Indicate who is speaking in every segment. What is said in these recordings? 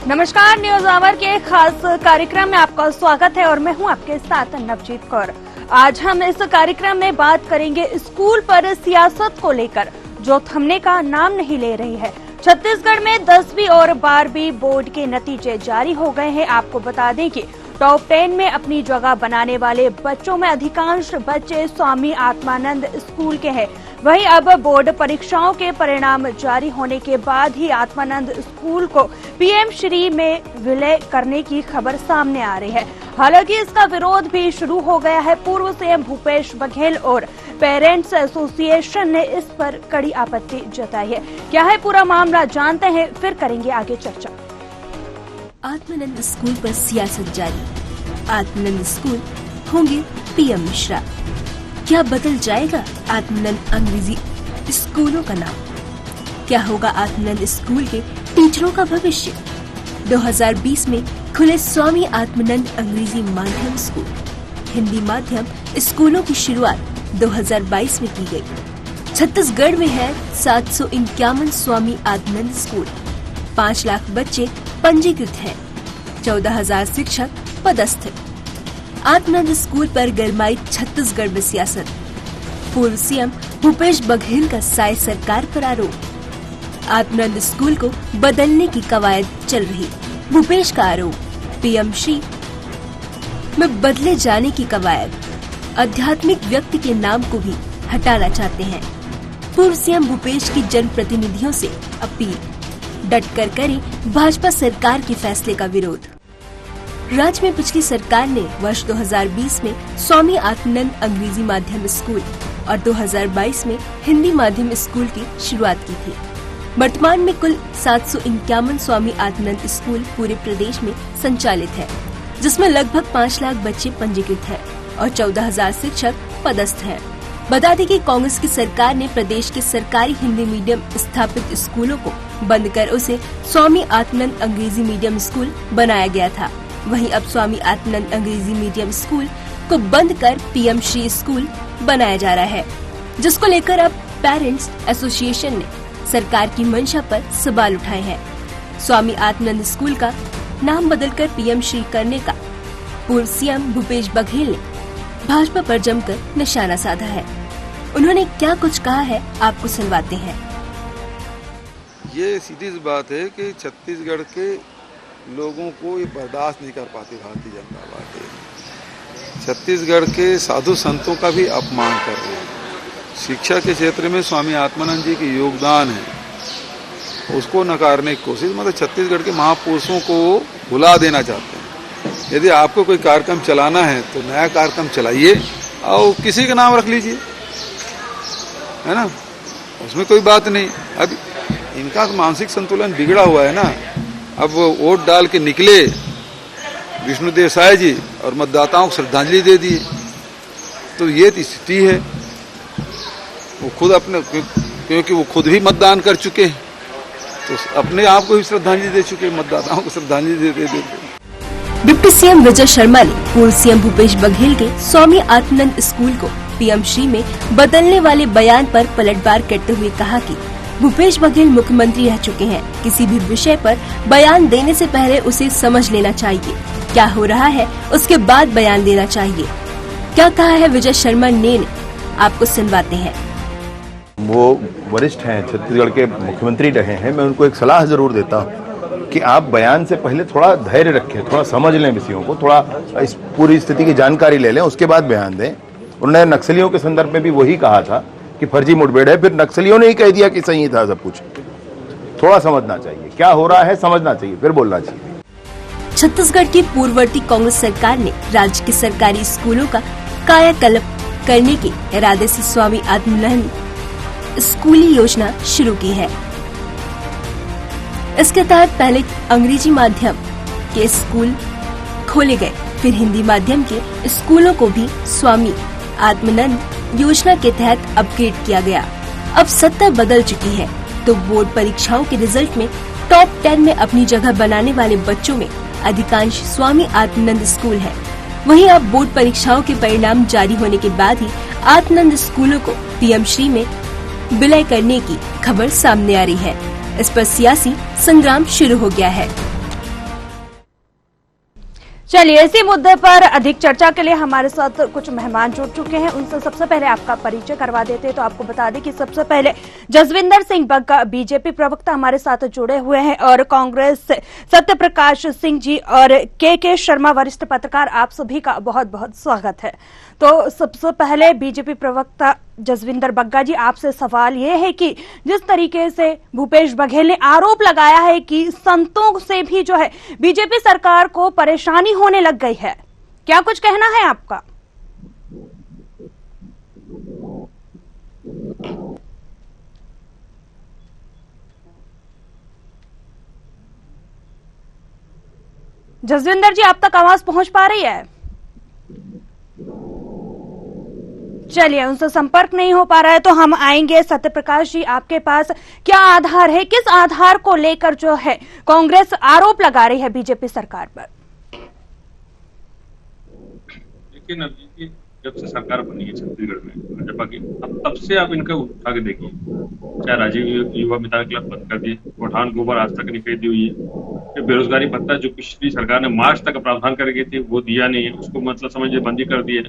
Speaker 1: नमस्कार, news our के खास कार्यक्रम में आपका स्वागत है और मैं हूं आपके साथ नवजीत कौर। आज हम इस कार्यक्रम में बात करेंगे स्कूल पर सियासत को लेकर, जो थमने का नाम नहीं ले रही है। छत्तीसगढ़ में 10वीं और 12वीं बोर्ड के नतीजे जारी हो गए हैं। आपको बता दें कि टॉप 10 में अपनी जगह बनाने वाले बच्चों में अधिकांश बच्चे स्वामी आत्मानंद स्कूल के हैं। वहीं अब बोर्ड परीक्षाओं के परिणाम जारी होने के बाद ही आत्मानंद स्कूल को पीएम श्री में विलय करने की खबर सामने आ रही है। हालांकि इसका विरोध भी शुरू हो गया है। पूर्व सीएम भूपेश बघेल और पेरेंट्स एसोसिएशन ने इस पर कड़ी आपत्ति जताई है। क्या है पूरा मामला, जानते हैं, फिर करेंगे आगे चर्चा।
Speaker 2: आत्मानंद स्कूल पर सियासत जारी। आत्मानंद स्कूल होंगे पीएम मिश्रा। क्या बदल जाएगा आत्मानंद अंग्रेजी स्कूलों का नाम? क्या होगा आत्मानंद स्कूल के टीचरों का भविष्य? 2020 में खुले स्वामी आत्मानंद अंग्रेजी माध्यम स्कूल, हिंदी माध्यम स्कूलों की शुरुआत 2022 में की गई। छत्तीसगढ़ में है 751 स्वामी आत्मानंद स्कूल। 5 लाख बच्चे पंजीकृत हैं। 14,000 शिक्षक पदस्थ। आत्मानंद स्कूल पर गरमाई छत्तीसगढ़ में सियासत। पूर्व सीएम भूपेश बघेल का साय सरकार पर आरोप। आत्मानंद स्कूल को बदलने की कवायद चल रही। भूपेश का आरोप, पीएम श्री में बदले जाने की कवायद। आध्यात्मिक व्यक्ति के नाम को भी हटाना चाहते हैं। पूर्व सीएम भूपेश की जनप्रतिनिधियों से अपील, डट कर करें भाजपा सरकार के फैसले का विरोध। राज्य में पिछली सरकार ने वर्ष 2020 में स्वामी आत्मानंद अंग्रेजी माध्यम स्कूल और 2022 में हिंदी माध्यम स्कूल की शुरुआत की थी। वर्तमान में कुल 751 स्वामी आत्मानंद स्कूल पूरे प्रदेश में संचालित है, जिसमें लगभग 5 लाख बच्चे पंजीकृत हैं और 14,000 शिक्षक पदस्थ हैं। बता दें कि कांग्रेस की सरकार ने प्रदेश के सरकारी हिंदी मीडियम स्थापित स्कूलों को बंद कर उसे स्वामी आत्मानंद अंग्रेजी मीडियम स्कूल बनाया गया था। वहीं अब स्वामी आत्मानंद अंग्रेजी मीडियम स्कूल को बंद कर पीएम श्री स्कूल बनाया जा रहा है, जिसको लेकर अब पेरेंट्स एसोसिएशन ने सरकार की मंशा पर सवाल उठाए हैं। स्वामी आत्मानंद स्कूल का नाम बदलकर पीएम श्री करने का पूर्व सीएम भूपेश बघेल ने भाजपा पर जमकर निशाना साधा है। उन्होंने क्या कुछ कहा है, आपको सुनवाते हैं।
Speaker 3: ये सीधी सी बात है कि छत्तीसगढ़ के लोगों को ये बर्दाश्त नहीं कर पाती भारतीय जनता पार्टी। छत्तीसगढ़ के साधु संतों का भी अपमान कर रहे हैं। शिक्षा के क्षेत्र में स्वामी आत्मानंद जी के योगदान है, उसको नकारने की कोशिश, मतलब छत्तीसगढ़ के महापुरुषों को भुला देना चाहते हैं। यदि आपको कोई कार्यक्रम चलाना है तो नया कार्यक्रम चलाइए और किसी का नाम रख लीजिए, है ना, उसमें कोई बात नहीं। अब इनका मानसिक संतुलन बिगड़ा हुआ है ना। अब वो वोट डाल के निकले विष्णु देसाई जी और मतदाताओं को श्रद्धांजलि दे दिए, तो ये स्थिति है। वो खुद अपने, क्योंकि वो खुद भी मतदान कर चुके हैं, तो अपने आप को भी श्रद्धांजलि दे चुके, मतदाताओं को श्रद्धांजलि दे देते।
Speaker 2: डिप्टी सीएम विजय शर्मा ने पूर्व सीएम भूपेश बघेल के स्वामी आत्मानंद स्कूल को पीएम श्री में बदलने वाले बयान पर पलटवार करते हुए कहा कि भूपेश बघेल मुख्यमंत्री रह चुके हैं। किसी भी विषय पर बयान देने से पहले उसे समझ लेना चाहिए, क्या हो रहा है, उसके बाद बयान देना चाहिए। क्या कहा है विजय शर्मा ने, आपको सुनवाते हैं।
Speaker 4: वो वरिष्ठ हैं, छत्तीसगढ़ के मुख्यमंत्री रहे हैं। मैं उनको एक सलाह जरूर देता हूँ कि आप बयान से पहले थोड़ा धैर्य रखें, थोड़ा समझ लें विषयों को, थोड़ा इस पूरी स्थिति की जानकारी ले लें, उसके बाद बयान दें। उन्होंने नक्सलियों के संदर्भ में भी वही कहा था कि फर्जी मुठभेड़ है, फिर नक्सलियों ने ही कह दिया कि सही था सब कुछ। थोड़ा समझना चाहिए, क्या हो रहा है समझना चाहिए, फिर बोलना चाहिए।
Speaker 2: छत्तीसगढ़ की पूर्ववर्ती कांग्रेस सरकार ने राज्य के सरकारी स्कूलों का कायाकल्प करने के इरादे से स्वामी आत्मानंद स्कूली योजना शुरू की है। इसके तहत पहले अंग्रेजी माध्यम के स्कूल खोले गए, फिर हिंदी माध्यम के स्कूलों को भी स्वामी आत्मानंद योजना के तहत अपग्रेड किया गया। अब सत्ता बदल चुकी है, तो बोर्ड परीक्षाओं के रिजल्ट में टॉप 10 में अपनी जगह बनाने वाले बच्चों में अधिकांश स्वामी आत्मानंद स्कूल है। वहीं अब बोर्ड परीक्षाओं के परिणाम जारी होने के बाद ही आत्मानंद स्कूलों को पीएम श्री में विलय करने की खबर सामने आ रही है। इस पर सियासी संग्राम शुरू हो गया है।
Speaker 1: चलिए, इसी मुद्दे पर अधिक चर्चा के लिए हमारे साथ कुछ मेहमान जुड़ चुके हैं। उनसे सबसे पहले आपका परिचय करवा देते हैं। तो आपको बता दें कि सबसे पहले जसविंदर सिंह बग्गा बीजेपी प्रवक्ता हमारे साथ जुड़े हुए हैं और कांग्रेस से सत्यप्रकाश सिंह जी और के शर्मा वरिष्ठ पत्रकार, आप सभी का बहुत बहुत स्वागत है। तो सबसे पहले बीजेपी प्रवक्ता जसविंदर बग्गा जी, आपसे सवाल ये है कि जिस तरीके से भूपेश बघेल ने आरोप लगाया है कि संतों से भी जो है बीजेपी सरकार को परेशानी होने लग गई है, क्या कुछ कहना है आपका? जसविंदर जी, आप तक आवाज पहुंच पा रही है? चलिए, उनसे संपर्क नहीं हो पा रहा है तो हम आएंगे सत्यप्रकाश जी आपके पास। क्या आधार है, किस आधार को लेकर जो है कांग्रेस आरोप लगा रही है बीजेपी सरकार पर?
Speaker 5: देखिए नवजीत जी, जब से सरकार बनी है छत्तीसगढ़ में भाजपा की, तब से आप इनका उठा के देखिए, चाहे राजीव युवा मितान क्लब बंद कर दिए, पठान गोबर आज तक नहीं खरीदी हुई है, बेरोजगारी भत्ता जो पिछली सरकार ने मार्च तक प्रावधान कर गई थी वो दिया नहीं है, उसको मतलब समझिए बंदी कर दी है।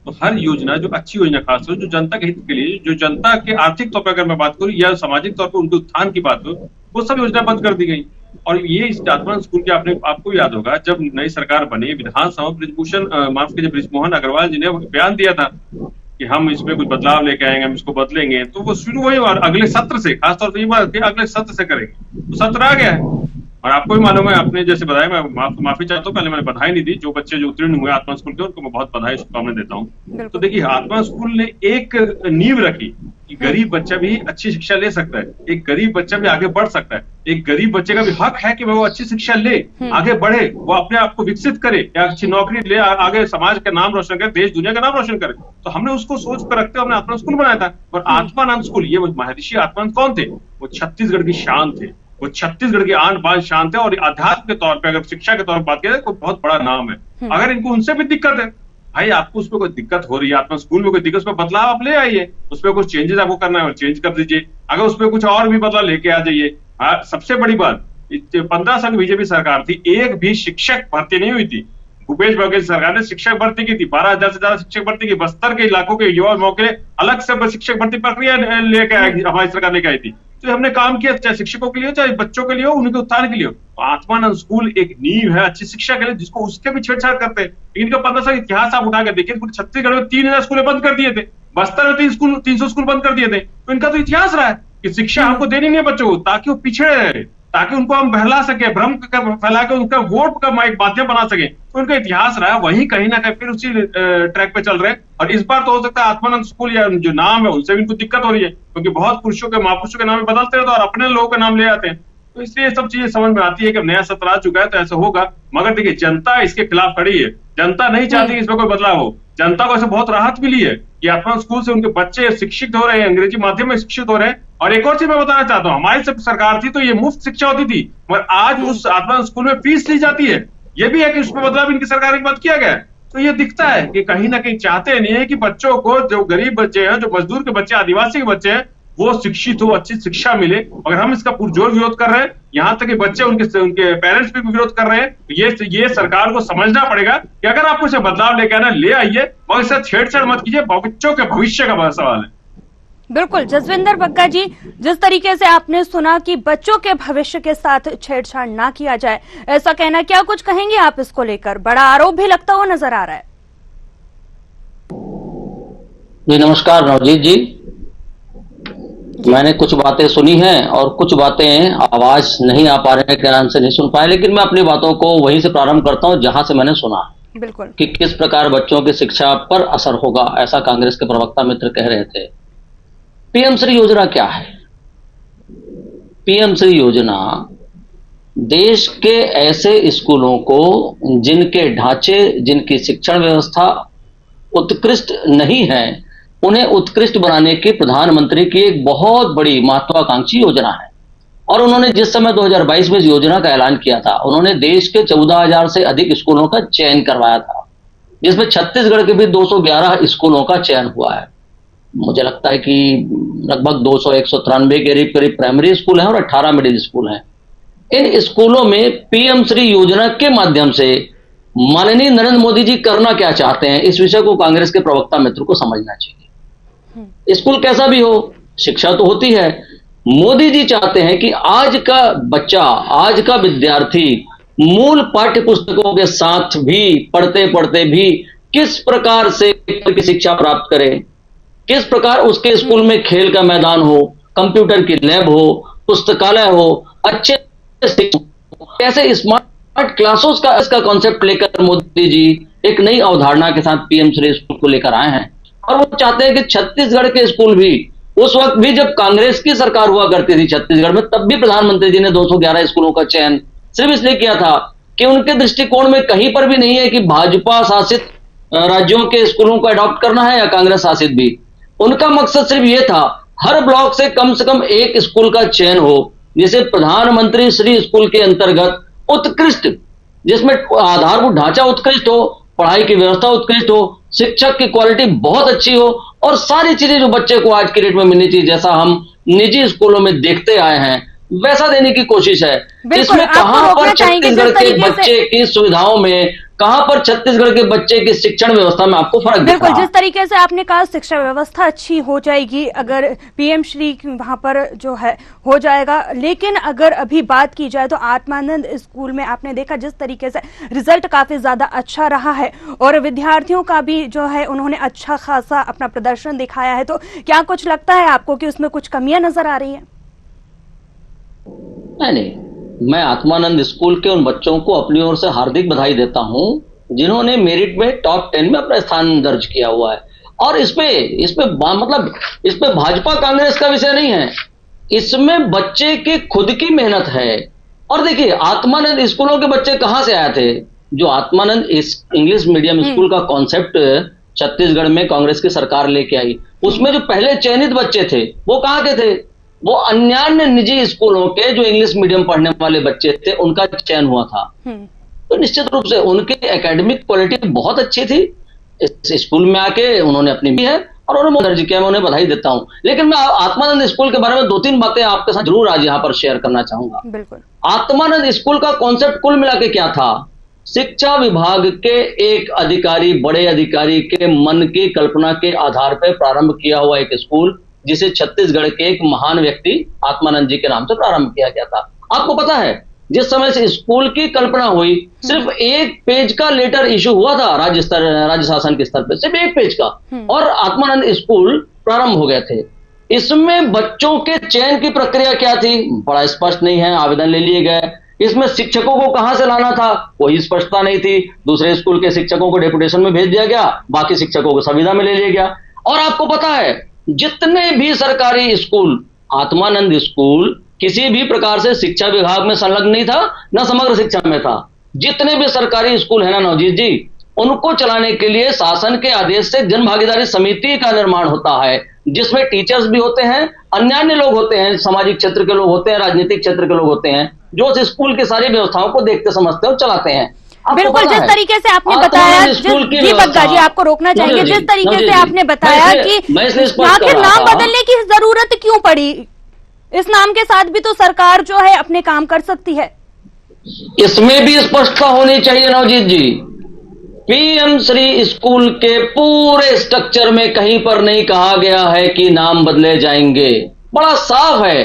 Speaker 5: तो हर योजना जो अच्छी योजना, खासतौर जो जनता के हित के लिए, जो जनता के आर्थिक तौर पर अगर मैं बात करूं या सामाजिक तौर पर उनके उत्थान की बात हो, वो सब योजना बंद कर दी गई। और ये इस आत्मान स्कूल के आपको याद होगा, जब नई सरकार बनी, विधानसभा ब्रिजभूषण माफ कीजिए ब्रिजमोहन अग्रवाल जी ने बयान दिया था कि हम इसमें कुछ बदलाव लेके आएंगे, हम इसको बदलेंगे। तो वो शुरू हुई और अगले सत्र से, खासतौर पर ये बात कि अगले सत्र से करेंगे, तो सत्र आ गया है। और आपको भी मालूम है, आपने जैसे बताया, मैं माफी चाहता हूँ, पहले मैंने बधाई नहीं दी, जो बच्चे जो उत्तीर्ण हुए आत्मा स्कूल के उनको मैं बहुत बधाई शुभकामनाएं देता हूँ। तो देखिए, आत्मा स्कूल ने एक नींव रखी कि गरीब बच्चा भी अच्छी शिक्षा ले सकता है, एक गरीब बच्चा भी आगे बढ़ सकता है, एक गरीब बच्चे का भी हक है कि वो अच्छी शिक्षा ले, आगे बढ़े, वो अपने आप को विकसित करे, या अच्छी नौकरी ले, आगे समाज का नाम रोशन करे, देश दुनिया का नाम रोशन करे। तो हमने उसको सोच कर रखते हुए हमने आत्मा स्कूल बनाया था। और आत्मानंद स्कूल, ये महर्षि आत्मानंद कौन थे? वो छत्तीसगढ़ की शान थे, वो छत्तीसगढ़ की आन बान शान थे। और अध्यात्म के तौर पे, अगर शिक्षा के तौर पर बात करें तो बहुत बड़ा नाम है। अगर इनको उनसे भी दिक्कत है, भाई आपको उसमें कोई दिक्कत हो रही है, आत्मा स्कूल में कोई दिक्कत, उसमें बदलाव आप ले आइए, उसमें कुछ चेंजेस आपको करना है चेंज कर दीजिए, अगर उसमें कुछ और भी बदलाव लेके आ जाइए। सबसे बड़ी बात, 15 साल बीजेपी सरकार थी, एक भी शिक्षक भर्ती नहीं हुई थी। भूपेश बघेल सरकार ने शिक्षक भर्ती की थी, 12,000 से ज्यादा शिक्षक भर्ती की, बस्तर के इलाकों के युवाओं के लिए अलग से शिक्षक भर्ती प्रक्रिया लेके आई, हमारी सरकार लेके आई थी। तो हमने काम किया, चाहे शिक्षकों के लिए चाहे बच्चों के लिए हो, उनके उत्थान के लिए हो। तो आत्मानंद स्कूल एक नींव है अच्छी शिक्षा के लिए, जिसको उसके भी छेड़छाड़ करते हैं। इनका 15 साल इतिहास आप उठा कर देखिए, छत्तीसगढ़ में 3,000 स्कूल बंद कर दिए थे, बस्तर में 300 स्कूल बंद कर दिए थे। तो इनका तो इतिहास रहा है कि शिक्षा हमको देनी नहीं है बच्चों को, ताकि वो पिछड़े रहे, ताकि उनको हम बहला सके, भ्रम फैला के उनका वोट का एक माध्यम बना सके। तो उनका इतिहास रहा है, वही कहीं ना कहीं फिर उसी ट्रैक पे चल रहे हैं। और इस बार तो हो सकता है आत्मानंद स्कूल या जो नाम है उनसे भी इनको दिक्कत हो रही है, क्योंकि बहुत पुरुषों के महापुरुषों के नाम बदलते रहते हैं और अपने लोगों के नाम ले आते हैं। तो इसलिए सब चीजें समझ में आती है कि नया सत्र आ चुका है तो ऐसा होगा। मगर देखिए, जनता इसके खिलाफ खड़ी है, जनता नहीं चाहती इसमें कोई बदलाव हो। जनता को ऐसे बहुत राहत मिली है कि आत्मा स्कूल से उनके बच्चे शिक्षित हो रहे हैं, अंग्रेजी माध्यम में शिक्षित हो रहे हैं। और एक और चीज मैं बताना चाहता हूँ, हमारी सब सरकार थी तो ये मुफ्त शिक्षा होती थी, मगर आज उस आत्मा स्कूल में फीस ली जाती है। ये भी है कि उसमें बदलाव इनकी सरकार के बाद किया गया है। तो ये दिखता है कि कहीं ना कहीं चाहते नहीं है कि बच्चों को, जो गरीब बच्चे हैं, जो मजदूर के बच्चे, आदिवासी के बच्चे हैं, वो शिक्षित हो, अच्छी शिक्षा मिले। अगर हम इसका पुरजोर विरोध कर रहे हैं, यहाँ तक कि बच्चे उनके पेरेंट्स भी विरोध कर रहे हैं, तो ये सरकार को समझना पड़ेगा कि अगर आपको इसे बदलाव लेके आना, ले आइए, और इससे छेड़छाड़ मत कीजिए। बच्चों के भविष्य का बड़ा सवाल है।
Speaker 1: बिल्कुल जसविंदर बग्गा जी, जिस तरीके से आपने सुना कि बच्चों के भविष्य के साथ छेड़छाड़ ना किया जाए, ऐसा कहना, क्या कुछ कहेंगे आप इसको लेकर? बड़ा आरोप भी लगता हुआ नजर आ रहा है।
Speaker 6: जी नमस्कार नवजीत जी, मैंने कुछ बातें सुनी हैं और कुछ बातें आवाज नहीं आ पा रहे के कारण से नहीं सुन पाए, लेकिन मैं अपनी बातों को वहीं से प्रारंभ करता हूं जहां से मैंने सुना।
Speaker 1: बिल्कुल, कि
Speaker 6: किस प्रकार बच्चों की शिक्षा पर असर होगा, ऐसा कांग्रेस के प्रवक्ता मित्र कह रहे थे। पीएम श्री योजना क्या है? पीएम श्री योजना देश के ऐसे स्कूलों को जिनके ढांचे, जिनकी शिक्षण व्यवस्था उत्कृष्ट नहीं है, उन्हें उत्कृष्ट बनाने की प्रधानमंत्री की एक बहुत बड़ी महत्वाकांक्षी योजना है। और उन्होंने जिस समय 2022 में इस योजना का ऐलान किया था, उन्होंने देश के 14,000 से अधिक स्कूलों का चयन करवाया था, जिसमें छत्तीसगढ़ के भी 211 स्कूलों का चयन हुआ है। मुझे लगता है कि लगभग 200-193 के करीब प्राइमरी स्कूल हैं और 18 मिडिल स्कूल हैं। इन स्कूलों में पीएम श्री योजना के माध्यम से माननीय नरेंद्र मोदी जी करना क्या चाहते हैं, इस विषय को कांग्रेस के प्रवक्ता मित्र को समझना चाहिए। स्कूल कैसा भी हो, शिक्षा तो होती है। मोदी जी चाहते हैं कि आज का बच्चा, आज का विद्यार्थी मूल पाठ्य पुस्तकों के साथ भी पढ़ते पढ़ते भी किस प्रकार से की शिक्षा प्राप्त करे, किस प्रकार उसके स्कूल में खेल का मैदान हो, कंप्यूटर की लैब हो, पुस्तकालय हो, अच्छे कैसे स्मार्ट क्लासेस का इसका कॉन्सेप्ट लेकर मोदी जी एक नई अवधारणा के साथ पीएम श्री स्कूल को लेकर आए हैं। और वो चाहते हैं कि छत्तीसगढ़ के स्कूल भी, उस वक्त भी जब कांग्रेस की सरकार हुआ करती थी छत्तीसगढ़ में, तब भी प्रधानमंत्री जी ने 211 स्कूलों का चयन सिर्फ इसलिए किया था कि उनके दृष्टिकोण में कहीं पर भी नहीं है कि भाजपा शासित राज्यों के स्कूलों को अडॉप्ट करना है या कांग्रेस शासित भी। उनका मकसद सिर्फ ये था हर ब्लॉक से कम एक स्कूल का चयन हो, जिसे प्रधानमंत्री श्री स्कूल के अंतर्गत उत्कृष्ट, जिसमें आधारभूत ढांचा उत्कृष्ट हो, पढ़ाई की व्यवस्था उत्कृष्ट हो, शिक्षक की क्वालिटी बहुत अच्छी हो और सारी चीजें जो बच्चे को आज की डेट में मिलनी चाहिए, जैसा हम निजी स्कूलों में देखते आए हैं, वैसा देने की कोशिश है। इसमें कहां पर छत्तीसगढ़ के बच्चे की सुविधाओं में, कहां पर छत्तीसगढ़ के बच्चे की शिक्षण व्यवस्था में आपको फर्क दिख रहा है?
Speaker 1: जिस तरीके से आपने कहा शिक्षा व्यवस्था अच्छी हो जाएगी अगर पीएम श्री वहां पर जो है हो जाएगा, लेकिन अगर अभी बात की जाए तो आत्मानंद स्कूल में आपने देखा जिस तरीके से रिजल्ट काफी ज्यादा अच्छा रहा है और विद्यार्थियों का भी जो है उन्होंने अच्छा खासा अपना प्रदर्शन दिखाया है, तो क्या कुछ लगता है आपको कि उसमें कुछ कमियां नजर आ रही है?
Speaker 6: नहीं, मैं आत्मानंद स्कूल के उन बच्चों को अपनी ओर से हार्दिक बधाई देता हूं जिन्होंने मेरिट में टॉप 10 में अपना स्थान दर्ज किया हुआ है। और इसमें भाजपा कांग्रेस का विषय नहीं है, इसमें बच्चे की खुद की मेहनत है। और देखिए आत्मानंद स्कूलों के बच्चे कहां से आए थे? जो आत्मानंद इंग्लिश मीडियम स्कूल का कॉन्सेप्ट छत्तीसगढ़ में कांग्रेस की सरकार लेके आई, उसमें जो पहले चयनित बच्चे थे वो कहां के थे? वो अन्य निजी स्कूलों के जो इंग्लिश मीडियम पढ़ने वाले बच्चे थे, उनका चयन हुआ था। तो निश्चित रूप से उनकी एकेडमिक क्वालिटी बहुत अच्छी थी। इस स्कूल में आके उन्होंने अपनी भी है और उन्होंने दर्ज किया, मैं उन्हें बधाई देता हूं। लेकिन मैं आत्मानंद स्कूल के बारे में 2-3 बातें आपके साथ जरूर आज यहां पर शेयर करना चाहूंगा।
Speaker 1: बिल्कुल।
Speaker 6: आत्मानंद स्कूल का कॉन्सेप्ट कुल मिला के क्या था? शिक्षा विभाग के एक अधिकारी, बड़े अधिकारी के मन की कल्पना के आधार पर प्रारंभ किया हुआ एक स्कूल, जिसे छत्तीसगढ़ के एक महान व्यक्ति आत्मानंद जी के नाम से प्रारंभ किया गया था। आपको पता है जिस समय से स्कूल की कल्पना हुई, सिर्फ 1 पेज का लेटर इशू हुआ था राज्य शासन के स्तर पर, सिर्फ 1 पेज का, और आत्मानंद स्कूल प्रारंभ हो गए थे। इसमें बच्चों के चयन की प्रक्रिया क्या थी? बड़ा स्पष्ट नहीं है, आवेदन ले लिए गए। इसमें शिक्षकों को कहां से लाना था, कोई स्पष्टता नहीं थी। दूसरे स्कूल के शिक्षकों को डेपुटेशन में भेज दिया गया, बाकी शिक्षकों को संविदा में ले लिया गया। और आपको पता है जितने भी सरकारी स्कूल, आत्मानंद स्कूल किसी भी प्रकार से शिक्षा विभाग में संलग्न नहीं था, न समग्र शिक्षा में था। जितने भी सरकारी स्कूल है ना नवजीत जी, उनको चलाने के लिए शासन के आदेश से जन भागीदारी समिति का निर्माण होता है, जिसमें टीचर्स भी होते हैं, अन्य लोग होते हैं, सामाजिक क्षेत्र के लोग होते हैं, राजनीतिक क्षेत्र के लोग होते हैं, जो उस स्कूल की सारी व्यवस्थाओं को देखते समझते और चलाते हैं।
Speaker 1: बिल्कुल, जिस तरीके से आपने बताया, जी बग्गा जी आपको रोकना चाहेंगे, जिस तरीके से आपने बताया कि आखिर नाम बदलने की जरूरत क्यों पड़ी? इस नाम के साथ भी तो सरकार जो है अपने काम कर सकती है।
Speaker 6: इसमें भी स्पष्टता होनी चाहिए नवजीत जी। पीएम श्री स्कूल के पूरे स्ट्रक्चर में कहीं पर नहीं कहा गया है कि नाम बदले जाएंगे। बड़ा साफ है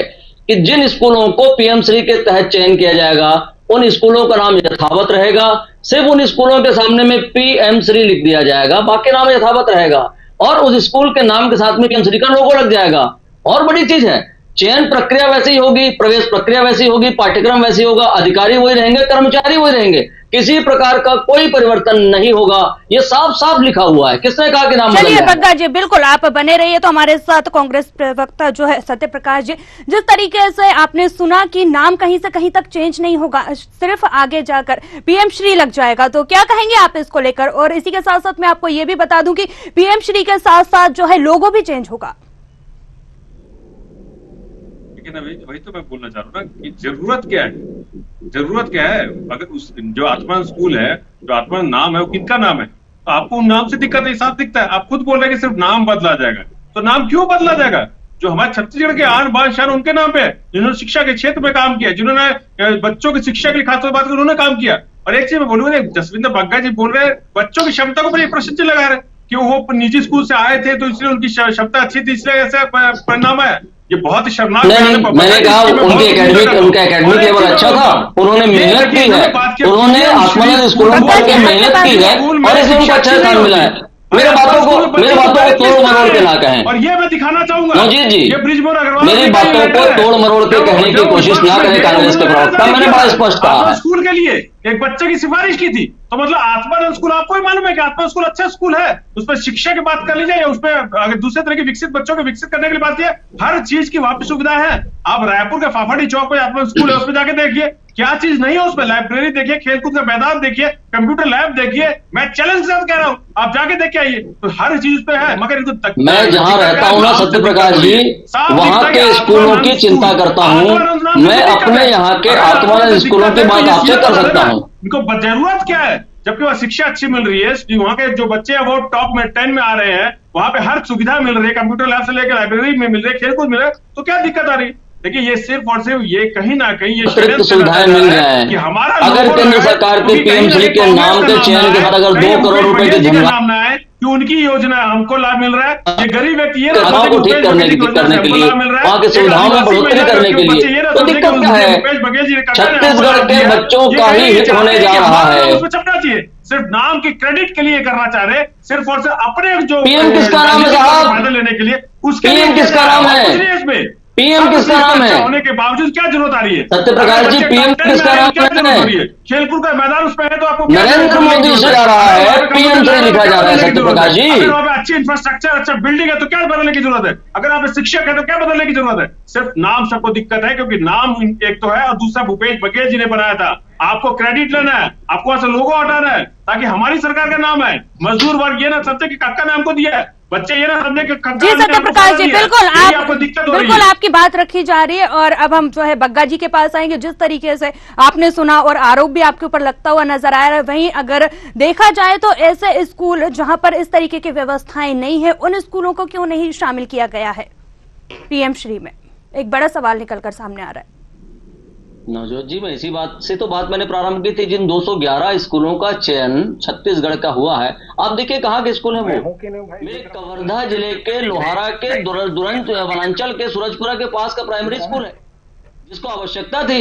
Speaker 6: कि जिन स्कूलों को पीएम श्री के तहत चयन किया जाएगा उन स्कूलों का नाम यथावत रहेगा। सिर्फ उन स्कूलों के सामने में पीएम श्री लिख दिया जाएगा, बाकी नाम यथावत रहेगा और उस स्कूल के नाम के साथ में पीएम श्री का लोगो लग जाएगा। और बड़ी चीज है, चयन प्रक्रिया वैसी होगी, प्रवेश प्रक्रिया वैसी होगी, पाठ्यक्रम वैसी होगा, अधिकारी वही रहेंगे, कर्मचारी वही रहेंगे, किसी प्रकार का कोई परिवर्तन नहीं होगा। ये साफ साफ लिखा हुआ है। किसने कहा कि नाम?
Speaker 1: चलिए बग्गा जी, बिल्कुल आप बने रहिए। तो हमारे साथ कांग्रेस प्रवक्ता जो है सत्य प्रकाश जी, जिस तरीके से आपने सुना कि नाम कहीं से कहीं तक चेंज नहीं होगा, सिर्फ आगे जाकर पीएम श्री लग जाएगा, तो क्या कहेंगे आप इसको लेकर? और इसी के साथ साथ मैं आपको ये भी बता दूं कि पीएम श्री के साथ साथ जो है लोगो भी चेंज होगा।
Speaker 5: लेकिन अभी वही तो मैं बोलना चाह रहा हूँ ना कि जरूरत क्या है? जरूरत क्या है? अगर उस जो आत्मानंद स्कूल है, जो आत्मानंद नाम है, वो किनका नाम है? तो आपको उन नाम से दिक्कत है, साफ दिखता है। आप खुद बोल रहे हैं कि सिर्फ नाम बदला जाएगा, तो नाम क्यों बदला जाएगा? जो हमारे छत्तीसगढ़ के आन बान शान उनके नाम पे, जिन्होंने शिक्षा के क्षेत्र में काम किया, जिन्होंने बच्चों की शिक्षा के लिए खासतौर पर बात की, उन्होंने काम किया। और एक चीज मैं बोलूंगा, जसविंदर बग्गा जी बोल रहे हैं बच्चों की क्षमता को प्रश्न चिन्ह लगा रहे हैं कि वो निजी स्कूल से आए थे तो इसलिए उनकी क्षमता अच्छी थी इसलिए ऐसा परिणाम है। ये बहुत ही शर्मनाक।
Speaker 6: मैंने कहा उनका एकेडमिक लेवल अच्छा था, उन्होंने मेहनत की है, उन्होंने आत्मानंद स्कूलों में पढ़ के मेहनत की है और इसलिए उनको अच्छा स्थान मिला है। मेरे बातों को तोड़ मरोड़ के ना कहें।
Speaker 5: और ये मैं दिखाना चाहूंगा
Speaker 6: नवजीत जी,
Speaker 5: ये ब्रिजमोहन अग्रवाल
Speaker 6: मेरी बातों को तोड़ मरोड़ के कहने की कोशिश ना करें कांग्रेस के प्रवक्ता। मैंने बड़ा स्पष्ट कहा है,
Speaker 5: स्कूल के लिए एक बच्चे की सिफारिश की थी, तो मतलब आत्मानंद स्कूल आपको ही मालूम है कि आत्मानंद स्कूल अच्छा स्कूल है, उस पर शिक्षा की बात कर लीजिए या उस पर अगर दूसरे तरह के विकसित बच्चों को विकसित करने के लिए बात है, हर चीज की वहां पर सुविधा है। आप रायपुर के फाफाडी चौक पे आत्मानंद स्कूल है, उसमें जाके देखिए क्या चीज नहीं है उसमें। लाइब्रेरी देखिए, खेलकूद का मैदान देखिए, कंप्यूटर लैब देखिए, मैं चैलेंज के साथ कह रहा हूं आप जाके देख के आइए, तो हर चीज पे है। मगर इनको
Speaker 6: मैं जहां रहता हूं ना सत्य प्रकाश जी, वहां के स्कूलों की चिंता करता हूं। मैं अपने यहाँ के आत्मानंद स्कूलों की बात आपसे कर सकता हूं।
Speaker 5: इनको जरूरत क्या है, जबकि वह शिक्षा अच्छी मिल रही है, वहां के जो बच्चे हैं वो टॉप में 10 में आ रहे हैं, वहां पे हर सुविधा मिल रही है, कंप्यूटर लैब से लेकर लाइब्रेरी में मिल रही है, खेलकूद मिल रहा है, तो क्या दिक्कत आ रही है? देखिए ये सिर्फ और सिर्फ ये कहीं ना कहीं ये
Speaker 6: अतिरिक्त सुविधाएं मिल जाए कि हमारा अगर केंद्र सरकार के पीएम-श्री के नाम के चयन के बाद अगर 2 करोड़ रुपए की
Speaker 5: नाम ना है कि उनकी योजना हमको लाभ मिल रहा है, ये गरीब व्यक्ति ये
Speaker 6: को ठीक करने के लिए, वहाँ की सुविधाओं में बढ़ोतरी करने के लिए, तो दिक्कत क्या है? छत्तीसगढ़ के बच्चों का ही हित होने जा रहा है।
Speaker 5: उसमें चपना चाहिए, सिर्फ नाम की क्रेडिट के लिए करना चाह रहे, सिर्फ और सिर्फ अपने जो
Speaker 6: पीएम किसका नाम है साहब?
Speaker 5: लेने के लिए, उसके
Speaker 6: पीएम किसका नाम है? पीएम किसका नाम है?
Speaker 5: होने के बावजूद क्या जरूरत आ रही है?
Speaker 6: सत्य प्रकाश जी, पीएम किसका नाम है?
Speaker 5: खेलकूद का मैदान उसमें है तो आपको
Speaker 6: नरेंद्र मोदी से आ रहा है, पीएम से लिखा जा रहा है। सत्य प्रकाश जी,
Speaker 5: अगर वहाँ पे अच्छी इंफ्रास्ट्रक्चर, अच्छा बिल्डिंग है तो क्या बदलने की जरूरत है? अगर आप शिक्षक है तो क्या बदलने की जरूरत है? सिर्फ नाम सबको दिक्कत है, क्योंकि नाम एक तो है और दूसरा भूपेश बघेल जी ने बनाया था। आपको क्रेडिट लेना है, आपको ऐसा लोगो हटाना है ताकि हमारी सरकार का नाम है। मजदूर वर्ग ये ना समझे कि काका ने हमको दिया है, बच्चे ये ना समझे कि
Speaker 1: जी सत्य प्रकाश जी, बिल्कुल आपकी बात रखी जा रही है। और अब हम जो है बग्गा जी के पास आएंगे। जिस तरीके से आपने सुना और आरोप भी आपके ऊपर लगता हुआ नजर आ रहा है, वहीं अगर देखा जाए तो ऐसे स्कूल जहां पर इस तरीके की व्यवस्थाएं नहीं है, उन स्कूलों को क्यों नहीं शामिल किया गया है पीएम श्री में? एक बड़ा सवाल निकलकर सामने आ रहा है।
Speaker 6: नवजोत जी, मैं इसी बात से तो बात मैंने प्रारंभ की थी, जिन 211 स्कूलों का चयन छत्तीसगढ़ का हुआ है, आप देखिए कहाँ के स्कूल है वो। मेरे कवर्धा जिले के लोहारा के दुरंत वनांचल के सूरजपुरा के पास का प्राइमरी स्कूल है, जिसको आवश्यकता थी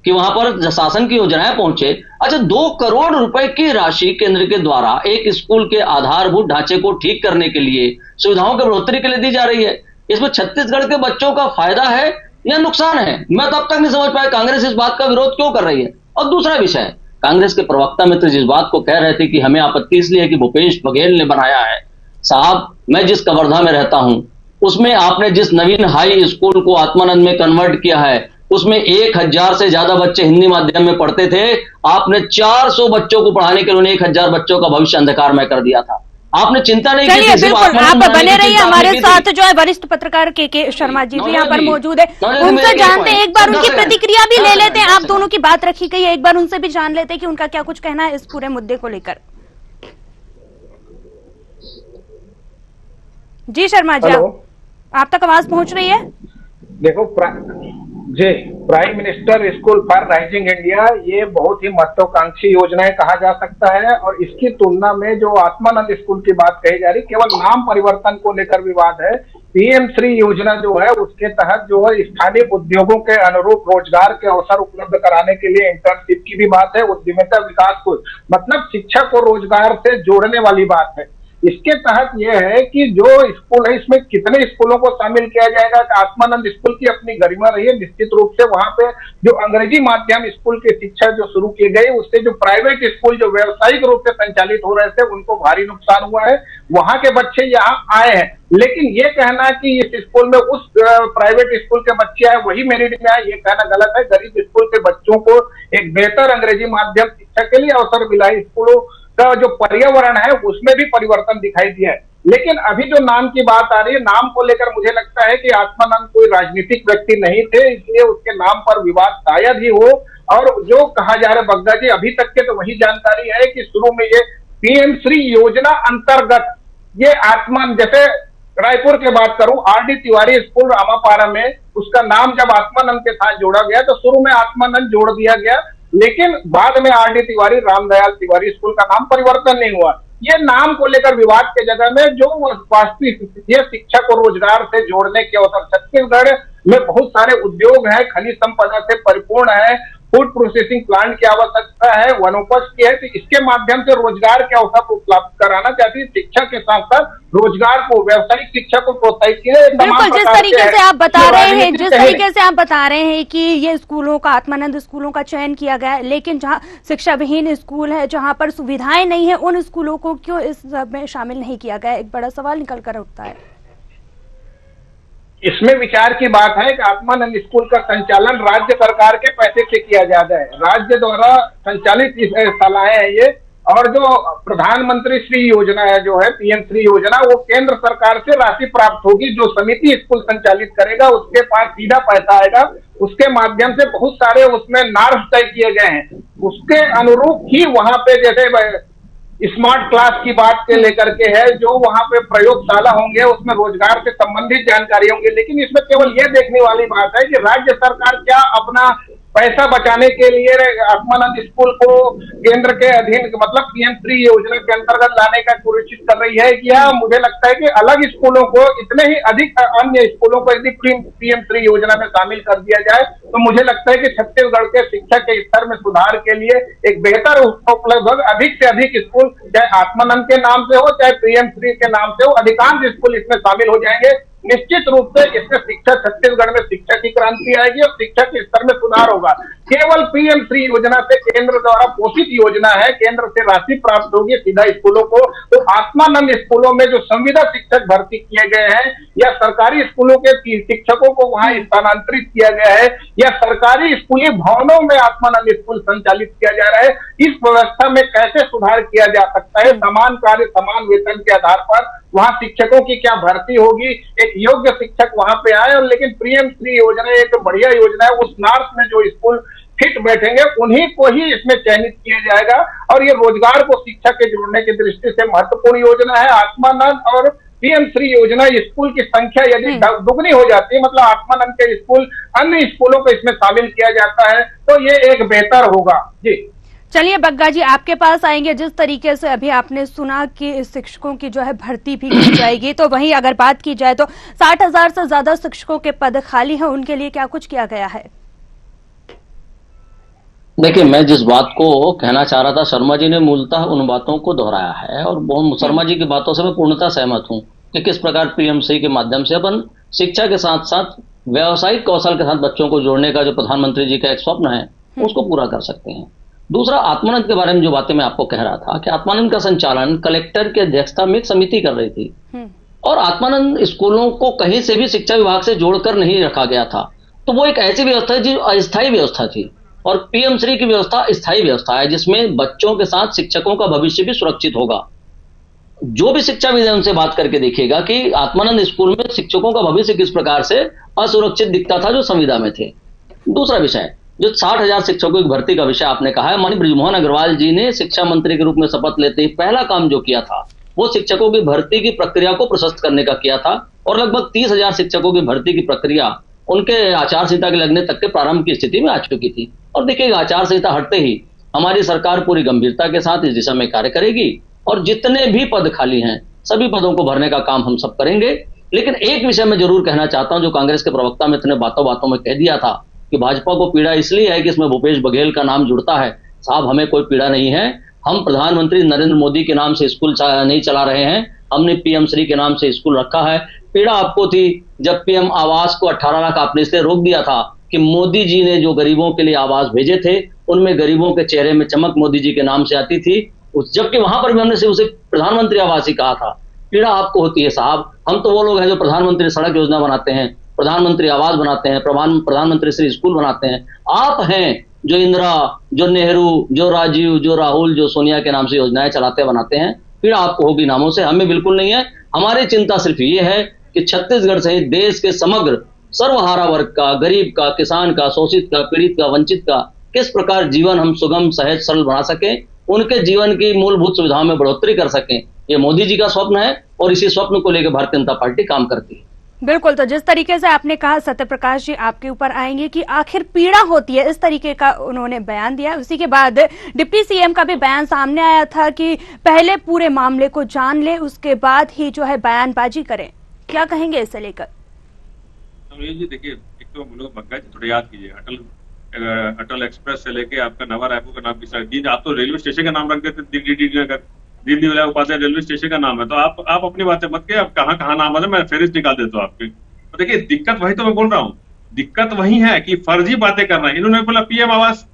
Speaker 6: कि वहां पर शासन की योजनाएं पहुंचे। अच्छा, 2 करोड़ रुपए की राशि केंद्र के द्वारा एक स्कूल के आधारभूत ढांचे को ठीक करने के लिए, सुविधाओं की बढ़ोतरी के लिए दी जा रही है। इसमें छत्तीसगढ़ के बच्चों का फायदा है या नुकसान है? मैं तब तक नहीं समझ पाया कांग्रेस इस बात का विरोध क्यों कर रही है। और दूसरा विषय, कांग्रेस के प्रवक्ता मित्र जिस बात को कह रहे थे कि हमें आपत्ति इसलिए है कि भूपेश बघेल ने बनाया है। साहब, मैं जिस कवर्धा में रहता हूं उसमें आपने जिस नवीन हाई स्कूल को आत्मानंद में कन्वर्ट किया है, उसमें 1000 से ज्यादा बच्चे हिंदी माध्यम में पढ़ते थे। आपने 400 बच्चों को पढ़ाने के लिए 1000 बच्चों का भविष्य अंधकार में कर दिया था। आपने चिंता नहीं की।
Speaker 1: बिल्कुल आप बने रहिए हमारे साथ। जो है वरिष्ठ पत्रकार के शर्मा जी भी यहाँ पर मौजूद है, उनसे जानते हैं, एक बार उनकी प्रतिक्रिया भी ले लेते हैं। आप दोनों की बात रखी गई है, एक बार उनसे भी जान लेते हैं कि उनका क्या कुछ कहना है इस पूरे मुद्दे को लेकर। जी शर्मा जी, आप तक आवाज पहुंच रही है?
Speaker 7: देखो जी, prime minister school for rising India, ये बहुत ही महत्वाकांक्षी योजनाएं कहा जा सकता है। और इसकी तुलना में जो आत्मानंद स्कूल की बात कही जा रही, केवल नाम परिवर्तन को लेकर विवाद है। पीएम श्री योजना जो है उसके तहत जो है स्थानीय उद्योगों के अनुरूप रोजगार के अवसर उपलब्ध कराने के लिए इंटर्नशिप की भी बात है, उद्यमिता विकास को, मतलब शिक्षा को रोजगार से जोड़ने वाली बात है। इसके तहत यह है कि जो स्कूल है इसमें कितने स्कूलों को शामिल किया जाएगा। आत्मानंद स्कूल की अपनी गरिमा रही है, निश्चित रूप से वहां पे जो अंग्रेजी माध्यम स्कूल की शिक्षा जो शुरू की गई, उससे जो प्राइवेट स्कूल जो व्यावसायिक रूप से संचालित हो रहे थे उनको भारी नुकसान हुआ है। वहां के बच्चे यहाँ आए हैं, लेकिन ये कहना कि इस स्कूल में उस प्राइवेट स्कूल के बच्चे आए वही मेरिट में आए, ये कहना गलत है। गरीब स्कूल के बच्चों को एक बेहतर अंग्रेजी माध्यम शिक्षा के लिए अवसर मिला है। स्कूलों का जो पर्यावरण है उसमें भी परिवर्तन दिखाई दिया है। लेकिन अभी जो नाम की बात आ रही है, नाम को लेकर मुझे लगता है कि आत्मानंद कोई राजनीतिक व्यक्ति नहीं थे, इसलिए उसके नाम पर विवाद शायद ही हो। और जो कहा जा रहा है बग्गा जी, अभी तक के तो वही जानकारी है कि शुरू में ये पीएम श्री योजना अंतर्गत ये आत्मानंद, जैसे रायपुर की बात करूं, आरडी तिवारी स्कूल रामापारा में उसका नाम जब आत्मानंद के साथ जोड़ा गया तो शुरू में आत्मानंद जोड़ दिया गया, लेकिन बाद में R D Tiwari, Ramdayal Tiwari school का नाम परिवर्तन नहीं हुआ। ये नाम को लेकर विवाद के जगह में जो वास्तविक ये शिक्षा को रोजगार से जोड़ने के अवसर, छत्तीसगढ़ में बहुत सारे उद्योग हैं, खनिज संपदा से परिपूर्ण है, फूड प्रोसेसिंग प्लांट की आवश्यकता है, वनोपज की है, तो इसके माध्यम से रोजगार के अवसर उपलब्ध कराना चाहती है। शिक्षा के साथ साथ रोजगार को, व्यावसायिक शिक्षा को प्रोत्साहित किया।
Speaker 1: बिल्कुल, जिस तरीके से आप बता रहे हैं कि ये स्कूलों का, आत्मानंद स्कूलों का चयन किया गया है, लेकिन जहां शिक्षा विहीन स्कूल है, जहां पर सुविधाएं नहीं है, उन स्कूलों को क्यों इस सब में शामिल नहीं किया गया? एक बड़ा सवाल निकल कर उठता है।
Speaker 7: इसमें विचार की बात है कि आत्मानंद स्कूल का संचालन राज्य सरकार के पैसे से किया जाता है, राज्य द्वारा संचालित शालाएं हैं ये, और जो प्रधानमंत्री श्री योजना है, जो है पीएम श्री योजना, वो केंद्र सरकार से राशि प्राप्त होगी। जो समिति स्कूल संचालित करेगा उसके पास सीधा पैसा आएगा, उसके माध्यम से बहुत सारे उसमें नार्स तय किए गए हैं, उसके अनुरूप ही वहां पे जैसे स्मार्ट क्लास की बात के लेकर के है, जो वहां पे प्रयोगशाला होंगे, उसमें रोजगार से संबंधित जानकारी होंगी। लेकिन इसमें केवल ये देखने वाली बात है कि राज्य सरकार क्या अपना पैसा बचाने के लिए आत्मानंद स्कूल को केंद्र के अधीन, मतलब पीएम श्री योजना के अंतर्गत लाने का कोशिश कर रही है, या मुझे लगता है कि अलग स्कूलों को, इतने ही अधिक अन्य स्कूलों को यदि पीएम श्री योजना में शामिल कर दिया जाए तो मुझे लगता है कि छत्तीसगढ़ के शिक्षा के स्तर में सुधार के लिए एक बेहतर उपलब्ध, अधिक से अधिक स्कूल, चाहे आत्मानंद के नाम से हो चाहे पीएम श्री के नाम से हो, अधिकांश स्कूल इसमें शामिल हो जाएंगे। निश्चित रूप से इससे शिक्षा, छत्तीसगढ़ में शिक्षा की क्रांति आएगी और शिक्षा के स्तर में सुधार होगा। केवल पीएम श्री योजना से, केंद्र द्वारा पोषित योजना है, केंद्र से राशि प्राप्त होगी सीधा स्कूलों को, तो आत्मानंद स्कूलों में जो संविदा शिक्षक भर्ती किए गए हैं या सरकारी स्कूलों के शिक्षकों को वहां स्थानांतरित किया गया है, या सरकारी स्कूली भवनों में आत्मानंद स्कूल संचालित किया जा रहा है, इस व्यवस्था में कैसे सुधार किया जा सकता है? समान कार्य समान वेतन के आधार पर वहां शिक्षकों की क्या भर्ती होगी, एक योग्य शिक्षक वहां पे आए। और लेकिन पीएम श्री योजना एक बढ़िया योजना है, उस नार्थ में जो स्कूल फिट बैठेंगे उन्हीं को ही इसमें चयनित किया जाएगा, और ये रोजगार को शिक्षा के जोड़ने की दृष्टि से महत्वपूर्ण योजना है। आत्मानंद और पीएम श्री योजना स्कूल की संख्या यदि दुगनी हो जाती है, मतलब आत्मानंद के स्कूल अन्य स्कूलों को इसमें शामिल किया जाता है, तो ये एक बेहतर होगा। जी
Speaker 1: चलिए बग्गा जी, आपके पास आएंगे। जिस तरीके से अभी आपने सुना कि शिक्षकों की जो है भर्ती भी की जाएगी, तो वहीं अगर बात की जाए तो 60,000 से ज्यादा शिक्षकों के पद खाली हैं, उनके लिए क्या कुछ किया गया है?
Speaker 6: देखिए, मैं जिस बात को कहना चाह रहा था, शर्मा जी ने मूलतः उन बातों को दोहराया है, और शर्मा जी की बातों से मैं पूर्णतः सहमत हूं कि किस प्रकार पीएमसी के माध्यम से अपन शिक्षा के साथ साथ व्यावसायिक कौशल के साथ बच्चों को जोड़ने का जो प्रधानमंत्री जी का एक स्वप्न है उसको पूरा कर सकते हैं। दूसरा, आत्मानंद के बारे में जो बातें मैं आपको कह रहा था कि आत्मानंद का संचालन कलेक्टर की अध्यक्षता में एक समिति कर रही थी, और आत्मानंद स्कूलों को कहीं से भी शिक्षा विभाग से जोड़कर नहीं रखा गया था। तो वो एक ऐसी व्यवस्था है जो अस्थायी व्यवस्था थी, और पीएम श्री की व्यवस्था स्थायी व्यवस्था है, जिसमें बच्चों के साथ शिक्षकों का भविष्य भी सुरक्षित होगा। जो भी शिक्षाविद उनसे बात करके देखिएगा कि आत्मानंद स्कूल में शिक्षकों का भविष्य किस प्रकार से असुरक्षित दिखता था जो संविदा में थे। दूसरा विषय, जो 60,000 शिक्षकों की भर्ती का विषय आपने कहा है, माननीय बृजमोहन अग्रवाल जी ने शिक्षा मंत्री के रूप में शपथ लेते ही पहला काम जो किया था वो शिक्षकों की भर्ती की प्रक्रिया को प्रशस्त करने का किया था, और लगभग 30,000 शिक्षकों की भर्ती की प्रक्रिया उनके आचार संहिता के लगने तक के प्रारंभ की स्थिति में आ चुकी थी। और देखिएगा, आचार संहिता हटते ही हमारी सरकार पूरी गंभीरता के साथ इस दिशा में कार्य करेगी, और जितने भी पद खाली हैं सभी पदों को भरने का काम हम सब करेंगे। लेकिन एक विषय मैं जरूर कहना चाहता हूं, जो कांग्रेस के प्रवक्ता में इतने बातों में कह दिया था कि भाजपा को पीड़ा इसलिए है कि इसमें भूपेश बघेल का नाम जुड़ता है। साहब, हमें कोई पीड़ा नहीं है। हम प्रधानमंत्री नरेंद्र मोदी के नाम से स्कूल नहीं चला रहे हैं, हमने पीएम श्री के नाम से स्कूल रखा है। पीड़ा आपको थी जब पीएम आवास को 18 लाख आपने इसलिए रोक दिया था कि मोदी जी ने जो गरीबों के लिए आवास भेजे थे उनमें गरीबों के चेहरे में चमक मोदी जी के नाम से आती थी, जबकि वहां पर भी हमने से उसे प्रधानमंत्री आवास ही कहा था। पीड़ा आपको होती है साहब। हम तो वो लोग हैं जो प्रधानमंत्री सड़क योजना बनाते हैं, प्रधानमंत्री आवास बनाते हैं, प्रधानमंत्री श्री स्कूल बनाते हैं। आप हैं जो इंदिरा, जो नेहरू, जो राजीव, जो राहुल, जो सोनिया के नाम से योजनाएं चलाते बनाते हैं। पीड़ा आपको होगी नामों से, हमें बिल्कुल नहीं है। हमारी चिंता सिर्फ ये है कि छत्तीसगढ़ सहित देश के समग्र सर्वहारा वर्ग का, गरीब का, किसान का, शोषित का, पीड़ित का, वंचित का किस प्रकार जीवन हम सुगम, सहज, सरल बना सकें, उनके जीवन की मूलभूत सुविधाओं में बढ़ोतरी कर सकें। ये मोदी जी का स्वप्न है, और इसी स्वप्न को लेकर भारतीय जनता पार्टी काम करती है।
Speaker 1: बिल्कुल, तो जिस तरीके से आपने कहा सत्य प्रकाश जी आपके ऊपर आएंगे कि आखिर पीड़ा होती है, इस तरीके का उन्होंने बयान दिया। उसी के बाद डिप्टी सीएम का भी बयान सामने आया था कि पहले पूरे मामले को जान ले, उसके बाद ही जो है बयानबाजी करें। क्या कहेंगे इसे लेकर?
Speaker 5: जी देखिए, एक तो हम लोग बग्गा जी थोड़ा याद कीजिए, अटल एक्सप्रेस से लेके आपका नवा रायपुर का नाम किसा, आप तो रेलवे स्टेशन का नाम रख देते, दीनदयाल उपाध्याय रेलवे स्टेशन का नाम है। तो आप अपनी बातें मत के, अब कहाँ नाम है, मैं फेरिस्त निकाल देता हूँ आपके। तो देखिए दिक्कत वही तो मैं बोल रहा हूँ, दिक्कत वही है कि फर्जी बातें कर रहे हैं। इन्होंने बोला पीएम आवास,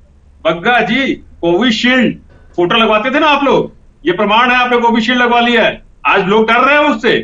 Speaker 5: बग्गा जी कोविशील्ड फोटो लगवाते थे ना आप लोग, ये प्रमाण है आपने कोविशील्ड लगवा लिया है। आज लोग डर रहे हैं उससे,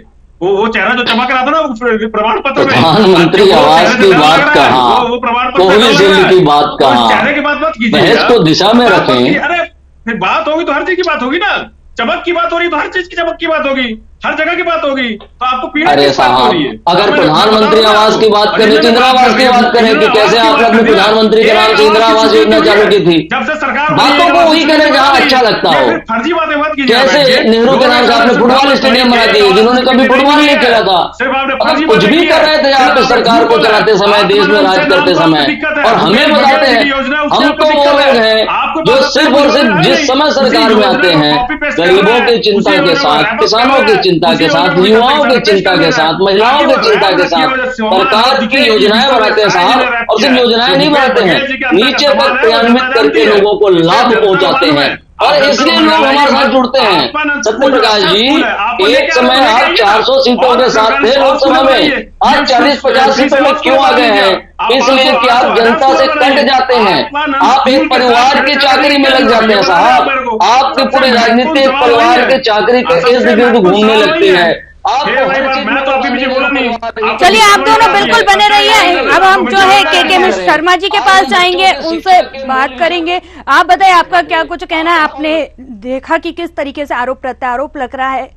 Speaker 5: वो चेहरा जो चमक रहा था ना वो प्रमाण पत्र में,
Speaker 6: प्रधानमंत्री आवास की बात कहाँ,
Speaker 5: वो प्रमाण पत्र
Speaker 6: कोविशील्ड की बात कहाँ,
Speaker 5: चेहरे की बात मत कीजिए,
Speaker 6: बहस को दिशा में रखें।
Speaker 5: अरे फिर बात होगी तो हर चीज की बात होगी ना, चमक की बात हो रही है तो हर चीज की चमक की बात होगी, हर जगह की बात होगी। तो आपको पीड़ा
Speaker 6: अरे साहब, अगर प्रधानमंत्री आवास की बात करें तो इंदिरा आवास की बात करें कि कैसे आपने अपने प्रधानमंत्री के नाम से इंदिरा आवास योजना चालू की थी।
Speaker 5: जब से सरकार
Speaker 6: बातों को वही करें जहां अच्छा लगता हो।
Speaker 5: फर्जी बातें मत कीजिए।
Speaker 6: कैसे नेहरू के नाम से आपने फुटबॉल स्टेडियम बना दिए, जिन्होंने कभी फुटबॉल नहीं खेला था। मतलब कुछ भी कर रहे थे आप सरकार को चलाते समय, देश में राज करते समय, और हमें बताते हैं हम तो वो लोग हैं जो सिर्फ और सिर्फ जिस समय सरकार में आते हैं गरीबों की चिंता के साथ, किसानों की चिंता के साथ, युवाओं की चिंता के साथ, महिलाओं की चिंता के साथ सरकार की योजनाएं बनाते हैं साहब। और सिर्फ योजनाएं नहीं बनाते हैं, नीचे तक क्रियान्वित करके लोगों को लाभ पहुंचाते हैं, और इसलिए लोग हमारे साथ जुड़ते हैं। सत्य प्रकाश जी, एक समय आप 400 सीटों के साथ थे लोकसभा में, आज 40-50 सीटों में क्यों आ गए हैं? इसलिए कि आप जनता से कट जाते हैं, आप एक परिवार की चाकरी में लग जाते हैं साहब। आपकी पूरी राजनीति एक परिवार की चाकरी के इर्द गिर्द घूमने लगती है।
Speaker 5: मैं तो अभी बोला नहीं।
Speaker 1: चलिए आप दोनों बिल्कुल बने रहिए। अब हम जो है के शर्मा जी के पास जाएंगे, उनसे बात करेंगे। आप बताइए आपका क्या कुछ कहना है? आपने देखा कि किस तरीके से आरोप प्रत्यारोप लग रहा है।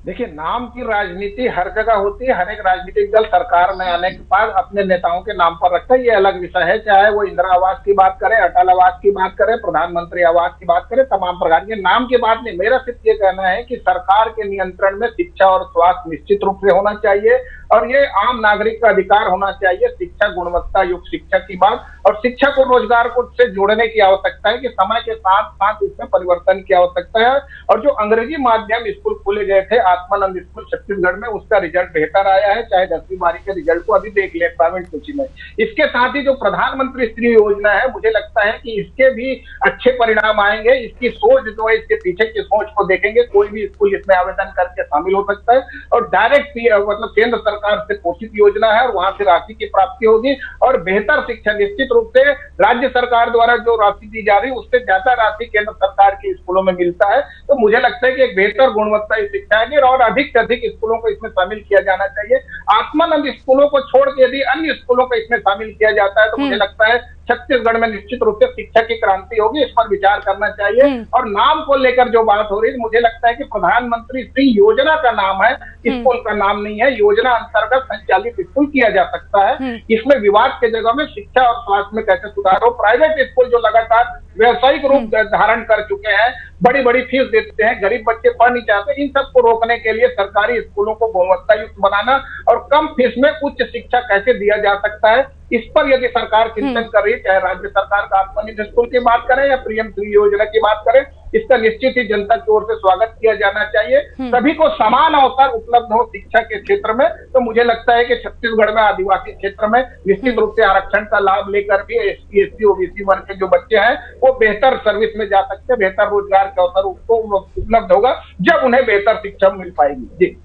Speaker 7: देखिए, नाम की राजनीति हर जगह होती है, हर एक राजनीतिक दल सरकार में आने के बाद अपने नेताओं के नाम पर रखता है, ये अलग विषय है। चाहे वो इंदिरा आवास की बात करें, अटल आवास की बात करें, प्रधानमंत्री आवास की बात करें, तमाम प्रकार के नाम की बात नहीं। मेरा सिर्फ ये कहना है कि सरकार के नियंत्रण में शिक्षा और स्वास्थ्य निश्चित रूप से होना चाहिए, और ये आम नागरिक का अधिकार होना चाहिए। शिक्षा, गुणवत्ता युक्त शिक्षा की बात, और शिक्षा को रोजगार को से जोड़ने की आवश्यकता है कि समय के साथ साथ इसमें परिवर्तन की आवश्यकता है। और जो अंग्रेजी माध्यम स्कूल खोले गए थे, आत्मानंद स्कूल छत्तीसगढ़ में, उसका रिजल्ट बेहतर आया है। चाहे 10वीं 12वीं के रिजल्ट को अभी देख ले प्राइवेट सूची में। इसके साथ ही जो प्रधानमंत्री श्री योजना है, मुझे लगता है कि इसके भी अच्छे परिणाम आएंगे। इसकी सोच जो है, इसके पीछे की सोच को देखेंगे, कोई भी स्कूल इसमें आवेदन करके शामिल हो सकता है, और डायरेक्ट मतलब केंद्र सरकार से पोषित योजना है, और वहां से राशि की प्राप्ति होगी, और बेहतर शिक्षा निश्चित रूप से राज्य सरकार द्वारा जो राशि दी जा रही है उससे ज्यादा राशि केंद्र सरकार के स्कूलों में मिलता है। तो मुझे लगता है कि एक बेहतर गुणवत्ता शिक्षा है, और अधिक से अधिक स्कूलों को इसमें शामिल किया जाना चाहिए। आत्मानंद स्कूलों को छोड़ के यदि अन्य स्कूलों को इसमें शामिल किया जाता है तो मुझे लगता है छत्तीसगढ़ में निश्चित रूप से शिक्षा की क्रांति होगी। इस पर विचार करना चाहिए। और नाम को लेकर जो बात हो रही है, मुझे लगता है कि प्रधानमंत्री श्री योजना का नाम है, स्कूल का नाम नहीं है। योजना अंतर्गत संचालित स्कूल किया जा सकता है। इसमें विवाद के जगह में शिक्षा और स्वास्थ्य में कैसे सुधार हो। प्राइवेट स्कूल जो लगातार व्यवसायिक रूप धारण कर चुके हैं, बड़ी बड़ी फीस देते हैं, गरीब बच्चे पढ़ नहीं चाहते, इन सबको रोकने के लिए सरकारी स्कूलों को गुणवत्ता युक्त बनाना और कम फीस में उच्च शिक्षा कैसे दिया जा सकता है, इस पर यदि सरकार चिंतन कर रही है, चाहे राज्य सरकार का आत्मनिर्भर स्कूल की बात करें या पीएम श्री योजना की बात करें, इसका निश्चित ही जनता की ओर से स्वागत किया जाना चाहिए। सभी को समान अवसर उपलब्ध हो शिक्षा के क्षेत्र में। तो मुझे लगता है कि छत्तीसगढ़ में आदिवासी क्षेत्र में निश्चित रूप से आरक्षण का लाभ लेकर भी एससी, एसटी, ओबीसी वर्ग के जो बच्चे हैं वो बेहतर सर्विस में जा सकते हैं, बेहतर रोजगार के अवसर उनको उपलब्ध होगा जब उन्हें बेहतर शिक्षा मिल पाएगी।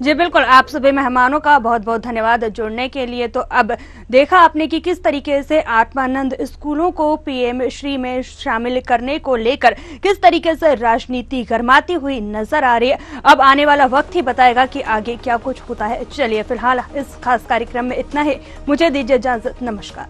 Speaker 1: जी बिल्कुल, आप सभी मेहमानों का बहुत बहुत धन्यवाद जुड़ने के लिए। तो अब देखा आपने कि किस तरीके से आत्मानंद स्कूलों को पीएम श्री में शामिल करने को लेकर किस तरीके से राजनीति गरमाती हुई नजर आ रही है। अब आने वाला वक्त ही बताएगा कि आगे क्या कुछ होता है। चलिए फिलहाल इस खास कार्यक्रम में इतना ही, मुझे दीजिए इजाजत, नमस्कार।